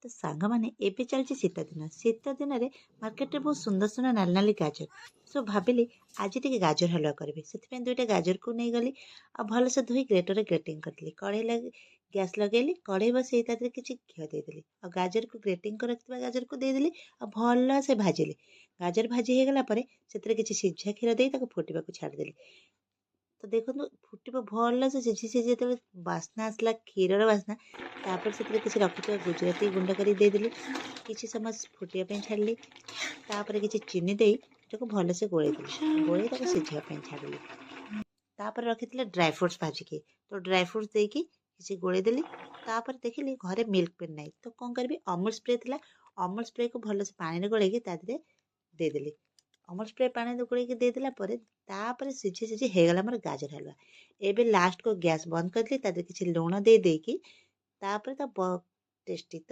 तो सांग मैंने एबे चलती शीत दिन में मार्केट बहुत सुंदर सुंदर नाली नाली गाजर सो भाविली आज टे गाजर हलवा करी से दुईटा गाजर को नहीं गली आ भलसे धोई ग्रेटर ग्रेटिंग करी कड़े लगे गैस लगेली कड़े बसई किसी घी देदेली और गाजर को ग्रेटिंग कर रखा गाजर को देदेली और भल से भाजिली गाजर भाजी हो गला किसी सिझा क्षीर दे फुटा छाड़देली तो देखो फुटब भल से सिझी सिझी जो बास्ना आसला क्षीर बास्ना तापर से किसी रखी गुजराती गुंड कर किसी समय फुटापी छाड़ी तापर किसी चीनी दे भल से गोलैदेली गोलैक सिझापी छाड़ी तापर रखी ड्राई फ्रुट्स भाजिकी तो ड्राई फ्रुट्स देकी किसी गोलैदेली तापर देखिली घरे मिल्क पेन नहीं तो कौन करी अमूल स्प्रे थी अमूल स्प्रे को भल से पानी गोलैकी देदेली अमूल स्प्रे पानी गोलैकी देदेला तापर सिझी सिझी होगला मोर गाजर हलवा एबे लास्ट को गैस बंद कर किसी लुण दे देकी तापर तो टेस्टी तो